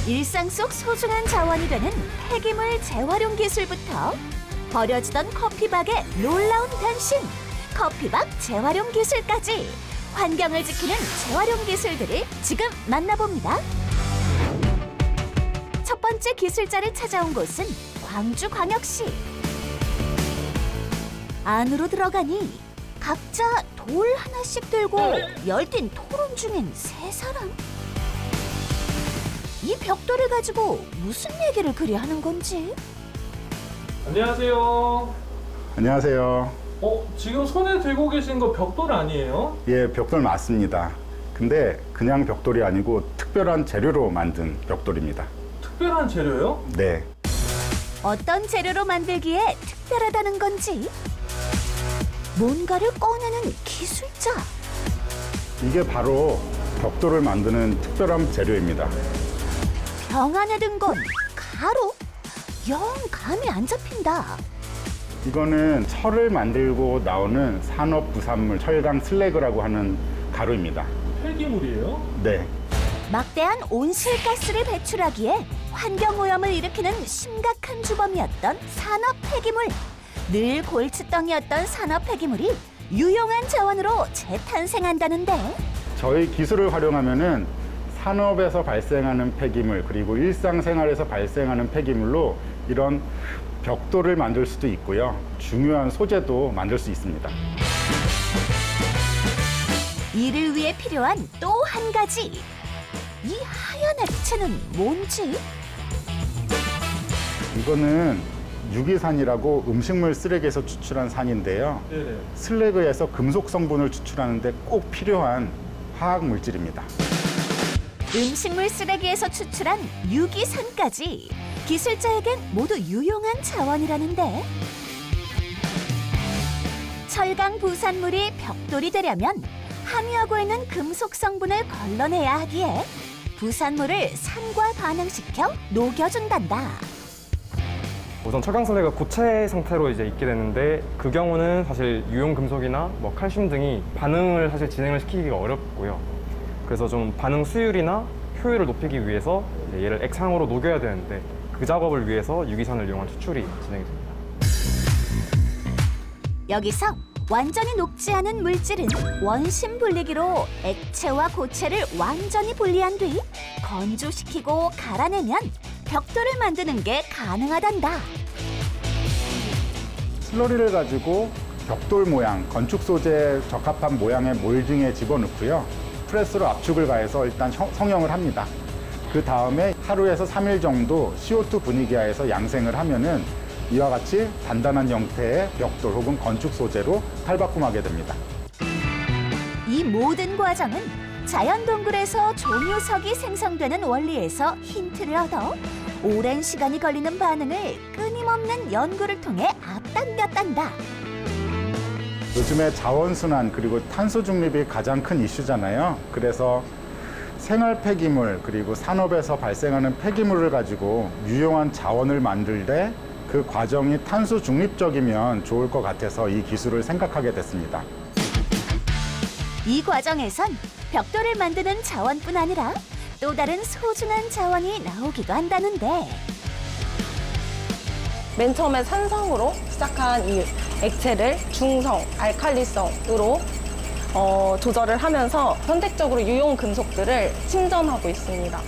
일상 속 소중한 자원이 되는 폐기물 재활용 기술부터 버려지던 커피박의 놀라운 변신, 커피박 재활용 기술까지 환경을 지키는 재활용 기술들을 지금 만나봅니다. 첫 번째 기술자를 찾아온 곳은 광주광역시. 안으로 들어가니 각자 돌 하나씩 들고 열띤 토론 중인 세 사람. 이 벽돌을 가지고 무슨 얘기를 그리 하는 건지. 안녕하세요. 안녕하세요. 지금 손에 들고 계신 거 벽돌 아니에요? 예, 벽돌 맞습니다. 근데 그냥 벽돌이 아니고 특별한 재료로 만든 벽돌입니다. 특별한 재료요? 네. 어떤 재료로 만들기에 특별하다는 건지. 뭔가를 꺼내는 기술자. 이게 바로 벽돌을 만드는 특별한 재료입니다. 병 안에 든 건 가루? 영 감이 안 잡힌다. 이거는 철을 만들고 나오는 산업 부산물 철강 슬래그라고 하는 가루입니다. 폐기물이에요? 네. 막대한 온실가스를 배출하기에 환경오염을 일으키는 심각한 주범이었던 산업 폐기물. 늘 골칫덩이였던 산업 폐기물이 유용한 자원으로 재탄생한다는데. 저희 기술을 활용하면은 산업에서 발생하는 폐기물 그리고 일상생활에서 발생하는 폐기물로 이런 벽돌을 만들 수도 있고요. 중요한 소재도 만들 수 있습니다. 이를 위해 필요한 또 한 가지. 이 하얀 액체는 뭔지? 이거는 유기산이라고 음식물 쓰레기에서 추출한 산인데요. 네네. 슬래그에서 금속 성분을 추출하는데 꼭 필요한 화학 물질입니다. 음식물 쓰레기에서 추출한 유기산까지 기술자에겐 모두 유용한 자원이라는데. 철강 부산물이 벽돌이 되려면 함유하고 있는 금속 성분을 걸러내야 하기에 부산물을 산과 반응시켜 녹여준단다. 우선 철강슬래가 고체 상태로 이제 있게 되는데 그 경우는 사실 유용 금속이나 뭐 칼슘 등이 반응을 사실 진행을 시키기가 어렵고요. 그래서 좀 반응 수율이나 효율을 높이기 위해서 이제 얘를 액상으로 녹여야 되는데 그 작업을 위해서 유기산을 이용한 추출이 진행이 됩니다. 여기서 완전히 녹지 않은 물질은 원심 분리기로 액체와 고체를 완전히 분리한 뒤 건조시키고 갈아내면 벽돌을 만드는 게 가능하단다. 슬러리를 가지고 벽돌 모양, 건축 소재에 적합한 모양의 몰딩에 집어넣고요. 프레스로 압축을 가해서 일단 성형을 합니다. 그 다음에 하루에서 3일 정도 CO2 분위기하에서 양생을 하면은 이와 같이 단단한 형태의 벽돌 혹은 건축 소재로 탈바꿈하게 됩니다. 이 모든 과정은 자연 동굴에서 종유석이 생성되는 원리에서 힌트를 얻어 오랜 시간이 걸리는 반응을 끊임없는 연구를 통해 앞당겼단다. 요즘에 자원순환 그리고 탄소 중립이 가장 큰 이슈잖아요. 그래서 생활 폐기물 그리고 산업에서 발생하는 폐기물을 가지고 유용한 자원을 만들 때 그 과정이 탄소 중립적이면 좋을 것 같아서 이 기술을 생각하게 됐습니다. 이 과정에선 벽돌을 만드는 자원뿐 아니라 또 다른 소중한 자원이 나오기도 한다는데. 맨 처음에 산성으로 시작한 이 액체를 중성, 알칼리성으로 조절을 하면서 선택적으로 유용 금속들을 침전하고 있습니다.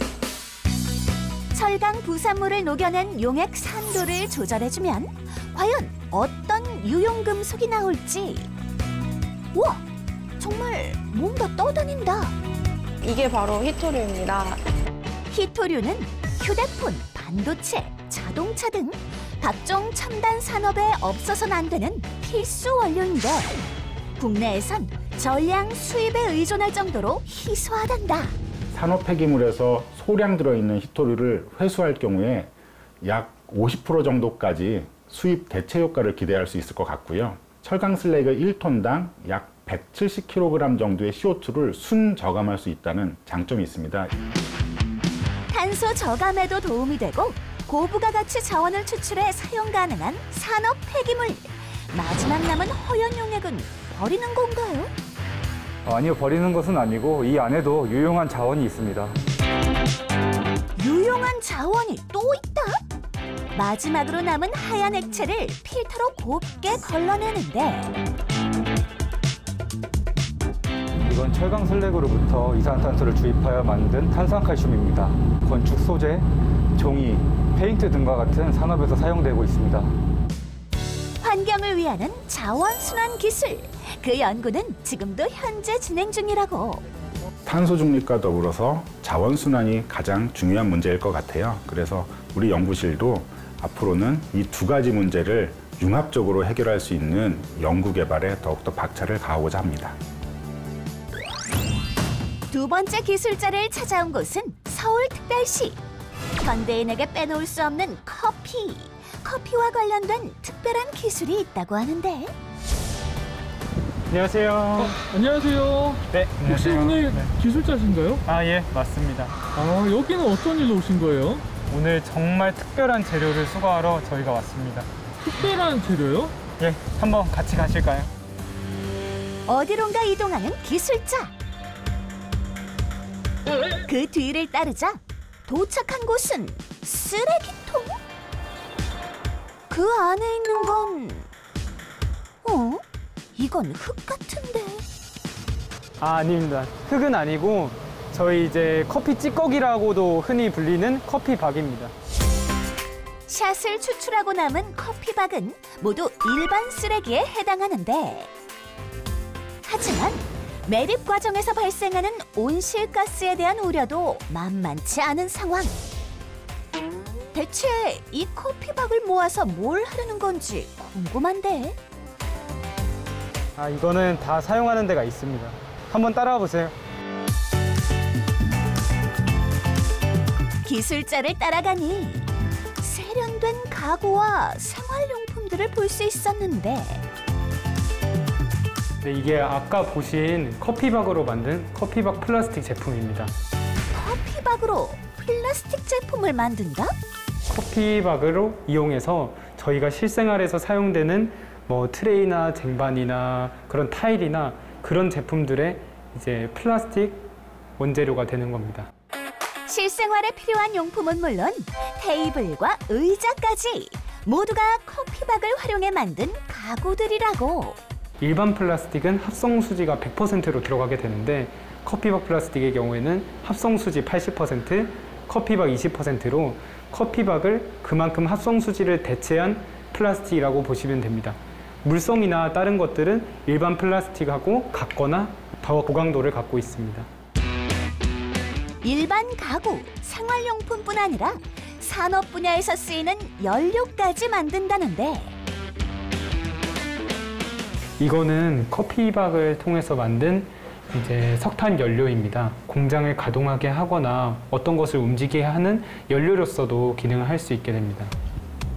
철강 부산물을 녹여낸 용액 산도를 조절해주면 과연 어떤 유용 금속이 나올지. 우와! 정말 뭔가 떠다닌다. 이게 바로 히토류입니다. 히토류는 휴대폰, 반도체, 자동차 등 각종 첨단 산업에 없어서는 안 되는 필수 원료인데 국내에선 전량 수입에 의존할 정도로 희소하단다. 산업 폐기물에서 소량 들어있는 히토류를 회수할 경우에 약 50% 정도까지 수입 대체 효과를 기대할 수 있을 것 같고요. 철강 슬래그 1톤당 약 170kg 정도의 CO2를 순 저감할 수 있다는 장점이 있습니다. 탄소 저감에도 도움이 되고 고부가 가치 자원을 추출해 사용 가능한 산업 폐기물. 마지막 남은 허연 용액은 버리는 건가요? 아니요, 버리는 것은 아니고 이 안에도 유용한 자원이 있습니다. 유용한 자원이 또 있다? 마지막으로 남은 하얀 액체를 필터로 곱게 걸러내는데 이건 철강 슬래그로부터 이산탄소를 주입하여 만든 탄산칼슘입니다. 건축 소재, 종이, 페인트 등과 같은 산업에서 사용되고 있습니다. 환경을 위하는 자원순환 기술. 그 연구는 지금도 현재 진행 중이라고. 탄소 중립과 더불어서 자원순환이 가장 중요한 문제일 것 같아요. 그래서 우리 연구실도 앞으로는 이 두 가지 문제를 융합적으로 해결할 수 있는 연구 개발에 더욱더 박차를 가하고자 합니다. 두 번째 기술자를 찾아온 곳은 서울특별시. 현대인에게 빼놓을 수 없는 커피. 커피와 관련된 특별한 기술이 있다고 하는데 안녕하세요. 안녕하세요. 네, 혹시 오늘 기술자신가요? 아, 예, 맞습니다. 아, 여기는 어떤 일로 오신 거예요? 오늘 정말 특별한 재료를 수거하러 저희가 왔습니다. 특별한 재료요? 예, 한번 같이 가실까요? 어디론가 이동하는 기술자. 그 뒤를 따르자 도착한 곳은 쓰레기통? 그 안에 있는 건... 이건 흙 같은데... 아, 아닙니다. 흙은 아니고 저희 이제 커피 찌꺼기라고도 흔히 불리는 커피박입니다. 샷을 추출하고 남은 커피박은 모두 일반 쓰레기에 해당하는데 하지만 매립 과정에서 발생하는 온실가스에 대한 우려도 만만치 않은 상황. 대체 이 커피박을 모아서 뭘 하려는 건지 궁금한데. 아, 이거는 다 사용하는 데가 있습니다. 한번 따라와 보세요. 기술자를 따라가니 세련된 가구와 생활용품들을 볼 수 있었는데 네, 이게 아까 보신 커피박으로 만든 커피박 플라스틱 제품입니다. 커피박으로 플라스틱 제품을 만든다? 커피박으로 이용해서 저희가 실생활에서 사용되는 뭐 트레이나 쟁반이나 그런 타일이나 그런 제품들의 이제 플라스틱 원재료가 되는 겁니다. 실생활에 필요한 용품은 물론 테이블과 의자까지 모두가 커피박을 활용해 만든 가구들이라고. 일반 플라스틱은 합성수지가 100%로 들어가게 되는데 커피박 플라스틱의 경우에는 합성수지 80%, 커피박 20%로 커피박을 그만큼 합성수지를 대체한 플라스틱이라고 보시면 됩니다. 물성이나 다른 것들은 일반 플라스틱하고 같거나 더 고강도를 갖고 있습니다. 일반 가구, 생활용품뿐 아니라 산업 분야에서 쓰이는 연료까지 만든다는데 이거는 커피박을 통해서 만든 이제 석탄 연료입니다. 공장을 가동하게 하거나 어떤 것을 움직이게 하는 연료로서도 기능을 할 수 있게 됩니다.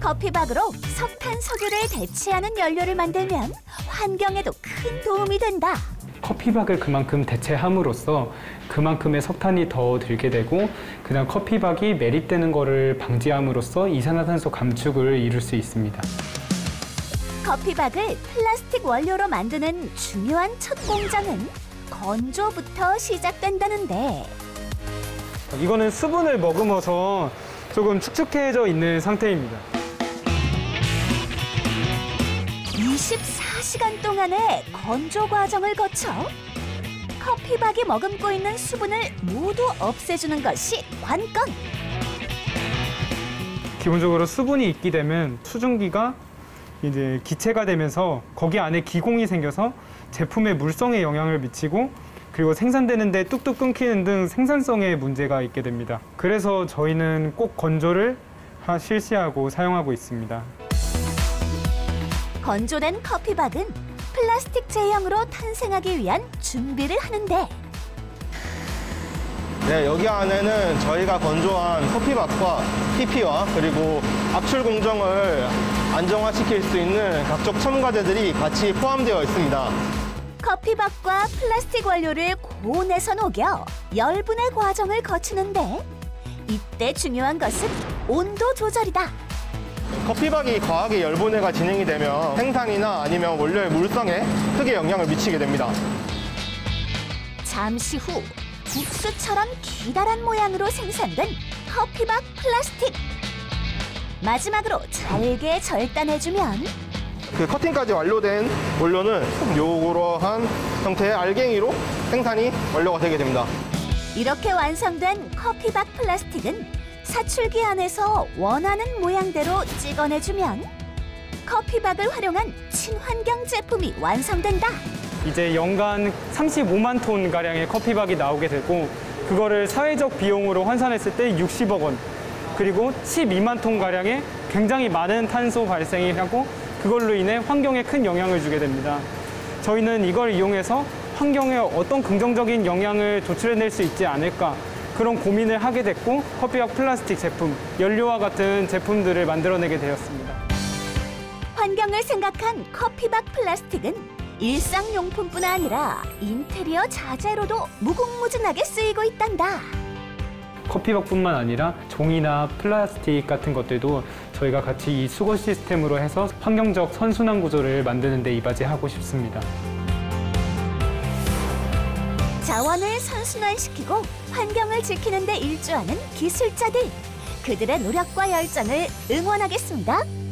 커피박으로 석탄 석유를 대체하는 연료를 만들면 환경에도 큰 도움이 된다. 커피박을 그만큼 대체함으로써 그만큼의 석탄이 더 들게 되고 그다음 커피박이 매립되는 것을 방지함으로써 이산화탄소 감축을 이룰 수 있습니다. 커피박을 플라스틱 원료로 만드는 중요한 첫 공정은 건조부터 시작된다는데 이거는 수분을 머금어서 조금 축축해져 있는 상태입니다. 24시간 동안의 건조 과정을 거쳐 커피박이 머금고 있는 수분을 모두 없애주는 것이 관건. 기본적으로 수분이 있게 되면 수증기가 이제 기체가 되면서 거기 안에 기공이 생겨서 제품의 물성에 영향을 미치고 그리고 생산되는데 뚝뚝 끊기는 등 생산성에 문제가 있게 됩니다. 그래서 저희는 꼭 건조를 실시하고 사용하고 있습니다. 건조된 커피박은 플라스틱 제형으로 탄생하기 위한 준비를 하는데 네, 여기 안에는 저희가 건조한 커피박과 PP와 그리고 압출 공정을 안정화시킬 수 있는 각종 첨가제들이 같이 포함되어 있습니다. 커피박과 플라스틱 원료를 고온에서 녹여 열분의 과정을 거치는데 이때 중요한 것은 온도 조절이다. 커피박이 과하게 열분해가 진행이 되면 생산이나 아니면 원료의 물성에 크게 영향을 미치게 됩니다. 잠시 후 국수처럼 기다란 모양으로 생산된 커피박 플라스틱. 마지막으로 잘게 절단해주면 그 커팅까지 완료된 원료는 요러한 형태의 알갱이로 생산이 완료가 되게 됩니다. 이렇게 완성된 커피박 플라스틱은 사출기 안에서 원하는 모양대로 찍어내주면 커피박을 활용한 친환경 제품이 완성된다. 이제 연간 35만 톤 가량의 커피박이 나오게 되고 그거를 사회적 비용으로 환산했을 때 60억 원, 그리고 12만 톤 가량의 굉장히 많은 탄소 발생이 하고 그걸로 인해 환경에 큰 영향을 주게 됩니다. 저희는 이걸 이용해서 환경에 어떤 긍정적인 영향을 도출해낼 수 있지 않을까, 그런 고민을 하게 됐고 커피박 플라스틱 제품, 연료와 같은 제품들을 만들어내게 되었습니다. 환경을 생각한 커피박 플라스틱은 일상용품뿐 아니라 인테리어 자재로도 무궁무진하게 쓰이고 있단다. 커피박뿐만 아니라 종이나 플라스틱 같은 것들도 저희가 같이 이 수거 시스템으로 해서 환경적 선순환 구조를 만드는 데 이바지하고 싶습니다. 자원을 선순환시키고 환경을 지키는 데 일조하는 기술자들. 그들의 노력과 열정을 응원하겠습니다.